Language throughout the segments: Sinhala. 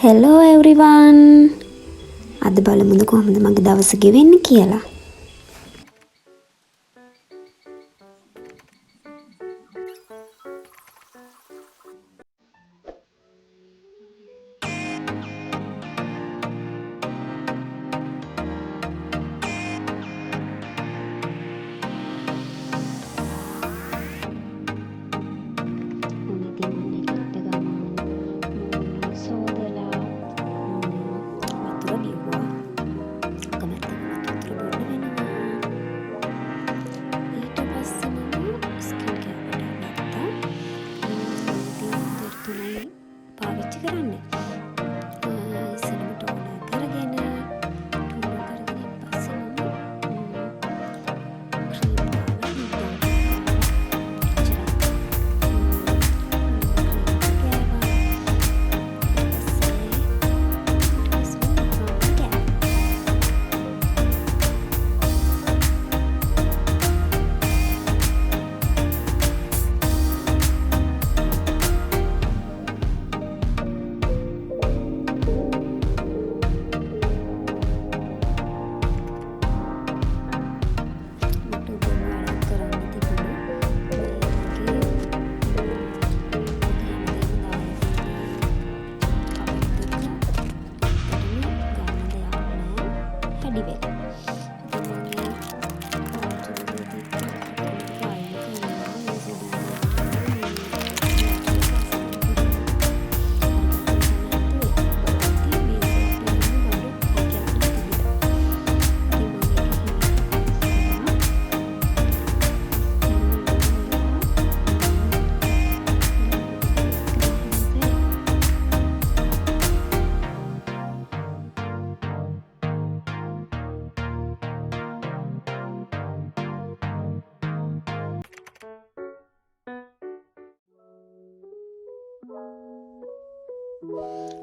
Hello everyone. අද බලමුද කොහොමද මගේ දවස ගෙවෙන්නේ කියලා. පාවිච්චි කරන්නේ ඉස්සෙල්ලම ටෝනර් කරගෙන පස්සේ මම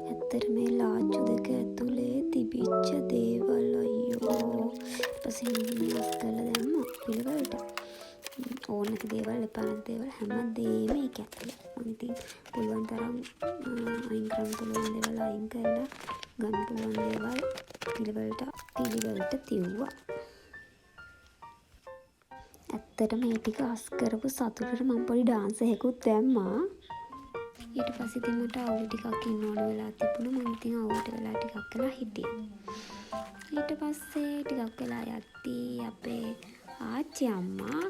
ඇත්තට මේ ලාච්චු දෙක ඇතුලේ තිබිච්ච දේවල් අයියෝ ඊපස්සේ හිමිස් කරලා දැම්මා පිළිවෙලට ඕන නැති දේවල් එපා නැති දේවල් හැමදේම ඒක ඇතුලේ මම ඉතින් පුළුවන් තරම් අයින් කරන්න පුළුවන් දේවල් අයින් කරලා ගන්න පුළුවන් දේවල් පිළිවෙලට තියුවා. ඇත්තට මේ ටික අස් කරපු සතුටට මම පොඩි ඩාන්ස් එකකුත් දැම්මා. ඊට පස්සේ ඉතින් මට අවුල් ටිකක් ඉන්න ඕන වෙලා තිබුණා. මම ඉතින් අවුල්ට වෙලා ටිකක් වෙලා හිටියා. ඊට පස්සේ ටිකක් වෙලා යද්දී අපේ ආච්චි අම්මා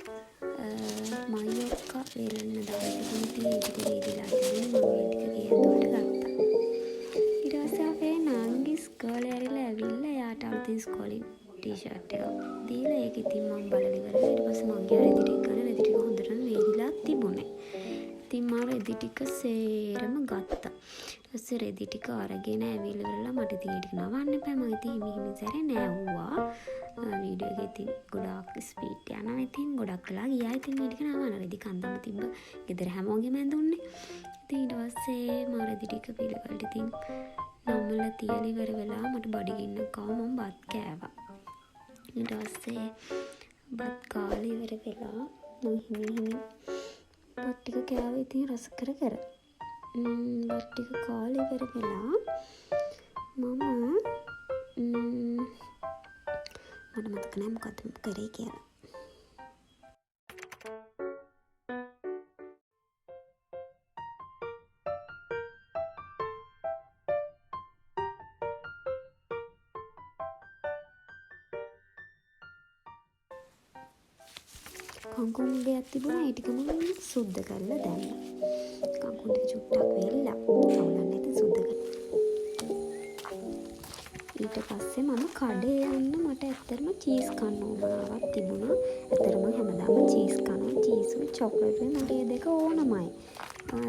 මයොක්ක වෙලන්න දාගෙන ඉතින් ඒක වේදිලා තිබුණේ මම ඒ ටික ගේ ඇතුලට ගත්තා. ඊට පස්සේ අපේ නංගි ස්කෝලේ ඇරිලා ඇවිල්ලා යාට අලුතින් ස්කෝලේ ටී-ෂර්ට් එකක් දීලා ඒක ඉතින් මම බලලා ඉවරලා ඊට පස්සේ මං ගියා රෙදි ටික ගන්න. රෙදි ටික හොඳටම වේදිලා තිබුණේ. ඉතින් මම රෙදි ටික සේරම ගත්තා. ඊට පස්සේ රෙදි ටික අරගෙන ඇවිල්ලා මට ඉතින් ඒ ටික නවන්න එපා. මම ඉතින් හිමි සැරේ නෑවුවා. වීඩියෝ එකේ ඉතින් ගොඩාක් ස්පීඩ් යනවා. ඉතින් ගොඩක් වෙලා ගියා. ඉතින් මේ ටික නවන්න රෙදි කන්දම තිබ්බ. ගෙදර හැමෝගෙම ඇඳුන්නේ. ඉතින් ඊට පස්සේ මම රෙදි ටික පිළිවෙලට ඉතින් නම්මලා තියලා ඉවර වෙලා මට බඩගින්නක් ආවා. මම බත් කෑවා. ඊට පස්සේ බත් කාලා ඉවර වෙලා මම හිමි බත් ටික කෑවා ඉතින් රස කර බත් ටික කාලා ඉවර වෙලා මට මතක නැහැ මොකක්ද කරේ කියලා. කංකුම් ගෙයක් තිබුණා. ඒ ටික මම සුද්ධ කරලා දැම්මා. කංකුම් ටික චුට්ටක් වෙල්ලා අවුලක් නැති සුද්ධ කරලා. ඊට පස්සේ මම කඩේ යන්න මට ඇත්තටම චීස් කන්න උවමනාවක් තිබුණා. ඇත්තටම හැමදාම චීස් කනවා. චීස් චොක්ලට් මට ඒ දෙක ඕනමයි.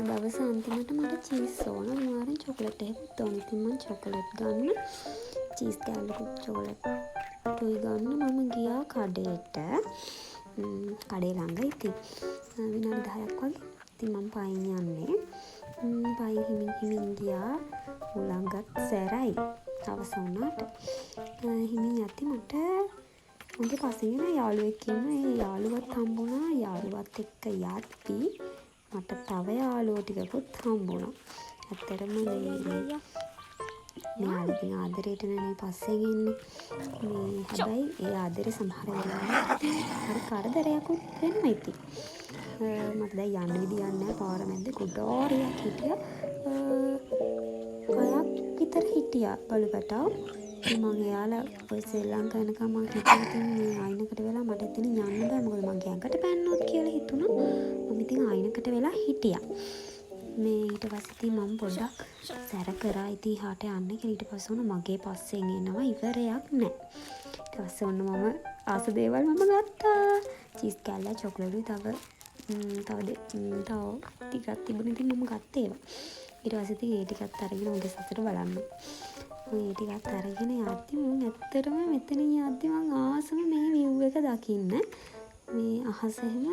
දවස් අන්තිමට මට චීස් ඕන. අනිවාර්යෙන් චොක්ලට් එකක් ඕන. ඉතින් මම චොක්ලට් ගන්න චීස් කෑල්ලකුත් චොක්ලට් ටොයි ගන්න මම ගියා කඩේට. කඩේ ළඟ ඉතින් විනාඩි 10ක් වගේ. ඉතින් මම පයින් යන්නේ. පයින් හිමින් ගියා. උලංගත් සැරයි. දවස වුණාට හිමින් යද්දි මට මගේ පස්සෙන් යන යාළුවෙක් ඉන්නවා. ඒ යාළුවත් හම්බුණා. යාළුවත් එක්ක යද්දි මට තව යාළුවෝ ටිකකුත් හම්බුණා. ඇත්තටම මේ මෙයාලා ඉතින් ආදරේට නේ පස්සෙන් ඉන්නේ. මේ හැබැයි ඒ ආදරේ සමහර වෙලාවට හරි කරදරයක්ුත් වෙනවා ඉතින්. මට දැන් යන්න විදියක් නැහැ. පාර මැද්දේ කුඩාරියක් හිටියා. කයක් විතර හිටියා බලුපටව. මම එයාලා ඔය ශ්‍රී ලංකාවනකම මම හිතුවා ඉතින් මේ ආයිනකට වෙලා මට එතන යන්න බෑ. මොකද මං ගැඟට පැන්නොත් කියලා හිතුණා. මම ඉතින් ආයිනකට වෙලා හිටියා. මේ ඊට පස්සේ ඉතින් මම පොඩ්ඩක් සැර කරා ඉතින් හාට යන්න කියලා. ඊට පස්සේ උන මගේ පස්සෙන් එනවා ඉවරයක් නැහැ. ඊට පස්සේ ඔන්න මම ආස දේවල් මම ගත්තා. චීස් කෑල්ල, චොකලේට් තව ටිකක් තිබුණා. ඉතින් මම ගත්තා ඒවා. ඊට පස්සේ ඉතින් ඒ ටිකත් අරගෙන උගේ සතුට බලන්න. මම ඒ ටිකත් අරගෙන යද්දි මම ඇත්තටම මෙතන යද්දි මම ආසම මේ view එක දකින්න. මේ අහස එහෙම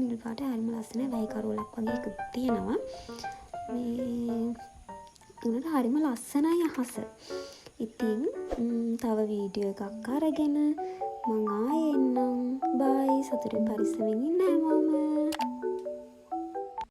නිල් පාට හරිම ලස්සනයි. වැහි කරවලක් වගේ එකක් තියෙනවා. මේ උනට හරිම ලස්සනයි අහස. ඉතින් තව වීඩියෝ එකක් අරගෙන මං ආයේ එන්නම්. බයි. සතුටින් පරිස්සමින් ඉන්න හැමෝම.